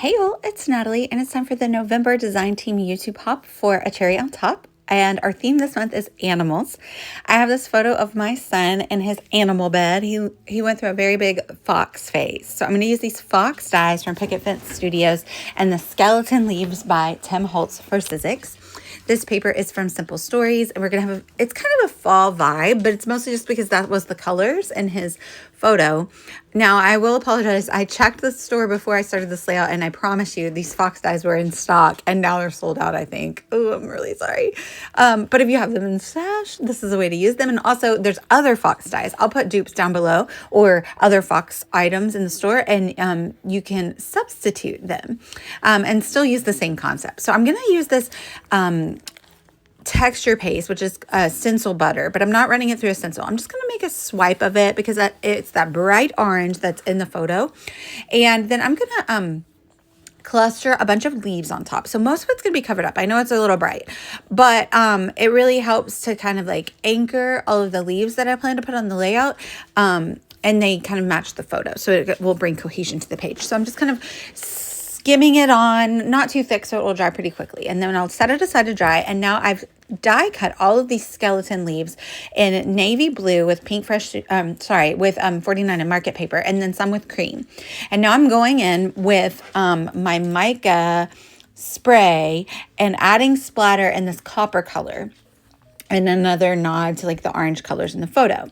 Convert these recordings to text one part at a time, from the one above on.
Hey all, it's Natalie, and it's time for the November Design Team YouTube Hop for a cherry on top. And our theme this month is animals. I have this photo of my son in his animal bed. He went through a very big fox phase. So I'm going to use these fox dies from Picket Fence Studios and the skeleton leaves by Tim Holtz for Sizzix. This paper is from Simple Stories, and we're going to have, it's kind of a fall vibe, but it's mostly just because that was the colors in his photo. Now, I will apologize. I checked the store before I started this layout, and I promise you these fox dies were in stock, and now they're sold out, I think. Oh, I'm really sorry. But if you have them in stash, this is a way to use them. And also, there's other fox dies. I'll put dupes down below or other fox items in the store, and you can substitute them and still use the same concept. So I'm going to use this texture paste, which is stencil butter, but I'm not running it through a stencil. I'm just going to make a swipe of it because it's that bright orange that's in the photo. And then I'm going to cluster a bunch of leaves on top. So most of it's going to be covered up. I know it's a little bright, but it really helps to kind of like anchor all of the leaves that I plan to put on the layout. And they kind of match the photo. So it will bring cohesion to the page. So I'm just kind of skimming it on, not too thick so it will dry pretty quickly. And then I'll set it aside to dry. And now I've die cut all of these skeleton leaves in navy blue with pink fresh, with 49 and market paper, and then some with cream. And now I'm going in with my mica spray and adding splatter in this copper color. And another nod to like the orange colors in the photo.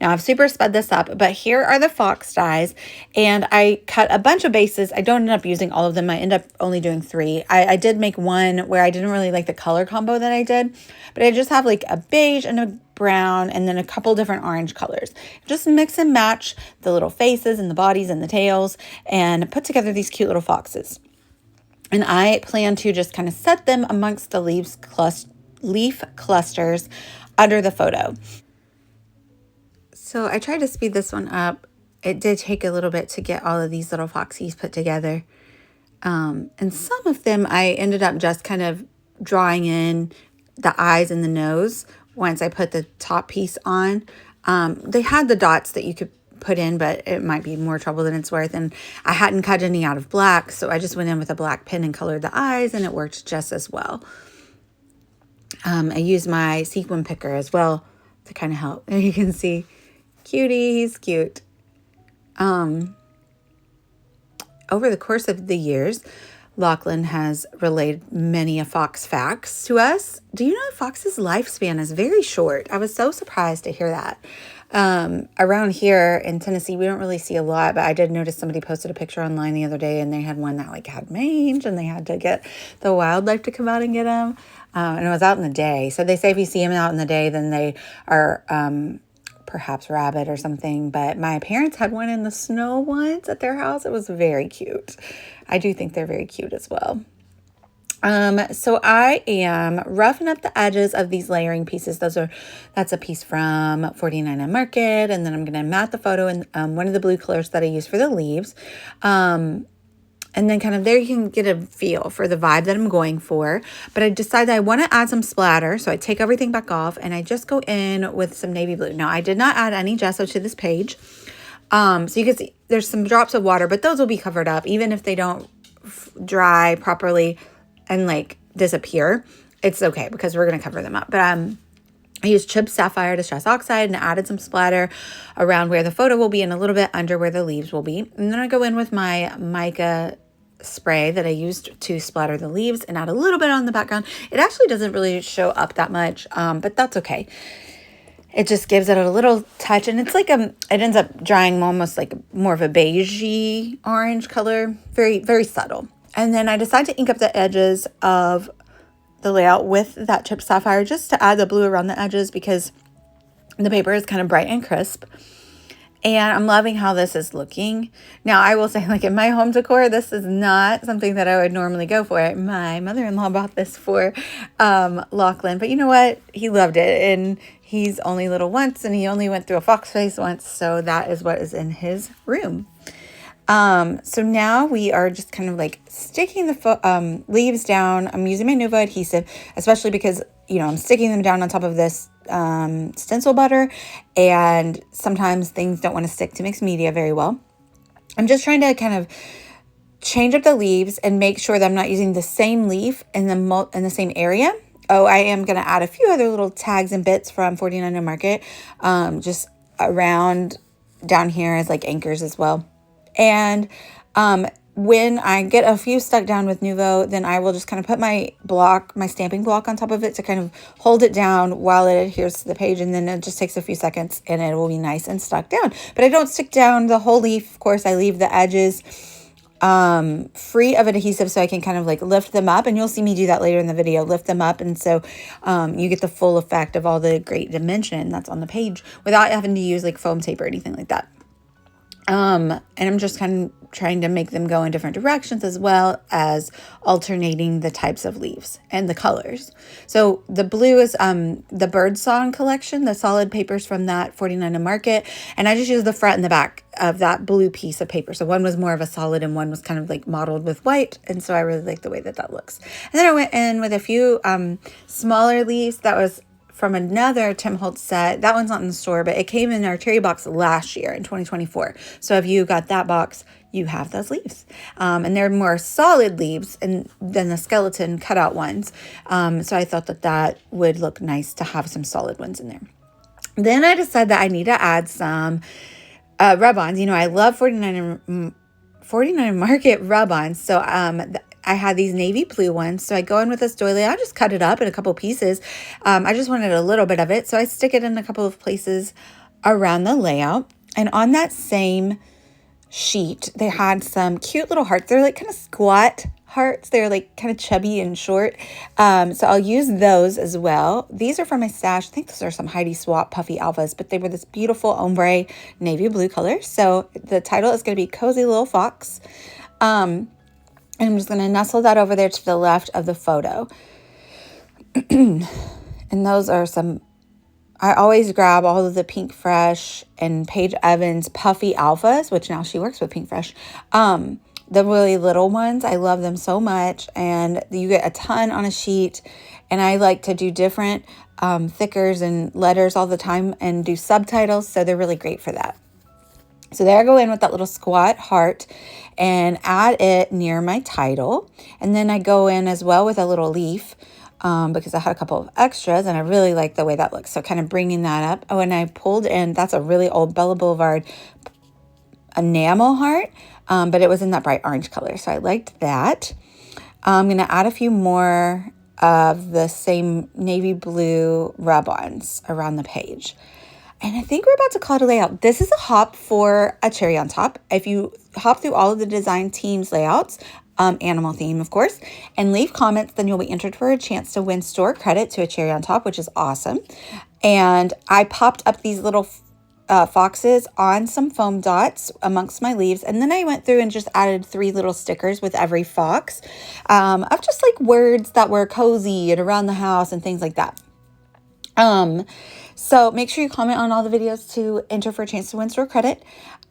Now I've super sped this up, but here are the fox dies, and I cut a bunch of bases. I don't end up using all of them. I end up only doing 3. I did make one where I didn't really like the color combo that I did, but I just have like a beige and a brown and then a couple different orange colors. Just mix and match the little faces and the bodies and the tails and put together these cute little foxes. And I plan to just kind of set them amongst the leaf clusters under the photo. So I tried to speed this one up. It did take a little bit to get all of these little foxies put together. And some of them I ended up just kind of drawing in the eyes and the nose once I put the top piece on. They had the dots that you could put in, but it might be more trouble than it's worth. And I hadn't cut any out of black, so I just went in with a black pen and colored the eyes, and it worked just as well. I use my sequin picker as well to kind of help. And you can see, cutie, he's cute. Over the course of the years, Lachlan has relayed many a fox facts to us. Do you know fox's lifespan is very short? I was so surprised to hear that. Around here in Tennessee, we don't really see a lot, but I did notice somebody posted a picture online the other day, and they had one that like had mange, and they had to get the wildlife to come out and get them. And it was out in the day. So they say if you see them out in the day, then they are perhaps rabid or something. But my parents had one in the snow once at their house. It was very cute. I do think they're very cute as well. So I am roughing up the edges of these layering pieces. That's a piece from 49 and Market. And then I'm going to mat the photo in one of the blue colors that I use for the leaves. And then kind of there you can get a feel for the vibe that I'm going for. But I decided I want to add some splatter. So I take everything back off and I just go in with some navy blue. Now I did not add any gesso to this page. So you can see there's some drops of water, but those will be covered up. Even if they don't dry properly and like disappear, it's okay because we're going to cover them up. But I used chipped sapphire distress oxide and added some splatter around where the photo will be and a little bit under where the leaves will be. And then I go in with my mica spray that I used to splatter the leaves and add a little bit on the background. It actually doesn't really show up that much, but that's okay. It just gives it a little touch, and it's like it ends up drying almost like more of a beigey orange color, very, very subtle. And then I decided to ink up the edges of the layout with that chipped sapphire just to add the blue around the edges because the paper is kind of bright and crisp. And I'm loving how this is looking. Now, I will say, like in my home decor, this is not something that I would normally go for. My mother-in-law bought this for Lachlan, but you know what? He loved it, and he's only little once, and he only went through a fox face once, so that is what is in his room. So now we are just kind of like sticking the leaves down. I'm using my Nuvo adhesive, especially because, you know, I'm sticking them down on top of this stencil butter, and sometimes things don't want to stick to mixed media very well. I'm just trying to kind of change up the leaves and make sure that I'm not using the same leaf in the same area. Oh, I am going to add a few other little tags and bits from 49 Market, just around down here as like anchors as well. And when I get a few stuck down with Nuvo, then I will just kind of put my stamping block on top of it to kind of hold it down while it adheres to the page. And then it just takes a few seconds and it will be nice and stuck down. But I don't stick down the whole leaf. Of course, I leave the edges free of adhesive so I can kind of like lift them up, and you'll see me do that later in the video, lift them up. And so you get the full effect of all the great dimension that's on the page without having to use like foam tape or anything like that. And I'm just kind of trying to make them go in different directions as well as alternating the types of leaves and the colors. So the blue is the Birdsong collection, the solid papers from that 49 Market. And I just used the front and the back of that blue piece of paper. So one was more of a solid and one was kind of like mottled with white. And so I really like the way that that looks. And then I went in with a few smaller leaves. That was from another Tim Holtz set. That one's not in the store, but it came in our cherry box last year in 2024. So if you got that box, you have those leaves. And they're more solid leaves than the skeleton cutout ones. So I thought that that would look nice to have some solid ones in there. Then I decided that I need to add some rub-ons. You know, I love 49 Market rub-ons. So I had these navy blue ones. So I go in with this doily. I just cut it up in a couple pieces. I just wanted a little bit of it. So I stick it in a couple of places around the layout. And on that same sheet, they had some cute little hearts. They're like kind of squat hearts. They're like kind of chubby and short. So I'll use those as well. These are from my stash. I think those are some Heidi Swap Puffy Alphas, but they were this beautiful ombre navy blue color. So the title is going to be Cozy Little Fox. And I'm just going to nestle that over there to the left of the photo. And those are some, I always grab all of the Pink Fresh and Paige Evans Puffy Alphas, which now she works with Pink Fresh. The really little ones, I love them so much. And you get a ton on a sheet. And I like to do different thickers and letters all the time and do subtitles. So they're really great for that. So there I go in with that little squat heart and add it near my title. And then I go in as well with a little leaf because I had a couple of extras and I really like the way that looks. So kind of bringing that up. Oh, and I pulled in, that's a really old Bella Boulevard enamel heart, but it was in that bright orange color. So I liked that. I'm going to add a few more of the same navy blue rub-ons around the page. And I think we're about to call it a layout. This is a hop for a cherry on top. If you hop through all of the design team's layouts, animal theme, of course, and leave comments, then you'll be entered for a chance to win store credit to a cherry on top, which is awesome. And I popped up these little foxes on some foam dots amongst my leaves. And then I went through and just added 3 little stickers with every fox of just like words that were cozy and around the house and things like that. So make sure you comment on all the videos to enter for a chance to win store credit.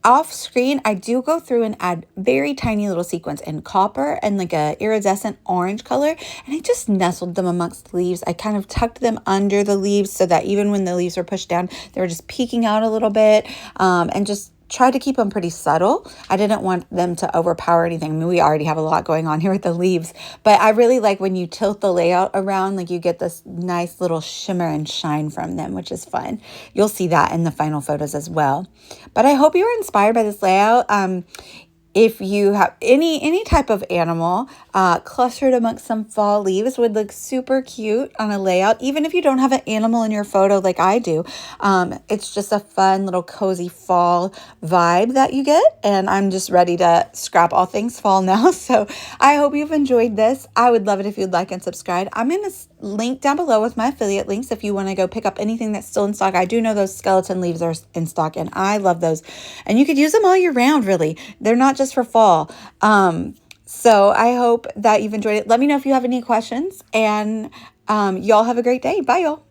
Off screen, I do go through and add very tiny little sequins in copper and like a iridescent orange color. And I just nestled them amongst the leaves. I kind of tucked them under the leaves so that even when the leaves were pushed down, they were just peeking out a little bit, and just tried to keep them pretty subtle. I didn't want them to overpower anything. I mean, we already have a lot going on here with the leaves, but I really like when you tilt the layout around, like you get this nice little shimmer and shine from them, which is fun. You'll see that in the final photos as well. But I hope you were inspired by this layout. If you have any type of animal clustered amongst some fall leaves would look super cute on a layout. Even if you don't have an animal in your photo like I do, it's just a fun little cozy fall vibe that you get. And I'm just ready to scrap all things fall now. So I hope you've enjoyed this. I would love it if you'd like and subscribe. I'm going to link down below with my affiliate links if you want to go pick up anything that's still in stock. I do know those skeleton leaves are in stock and I love those. And you could use them all year round, really. They're not just for fall. So I hope that you've enjoyed it. Let me know if you have any questions, and y'all have a great day. Bye, y'all.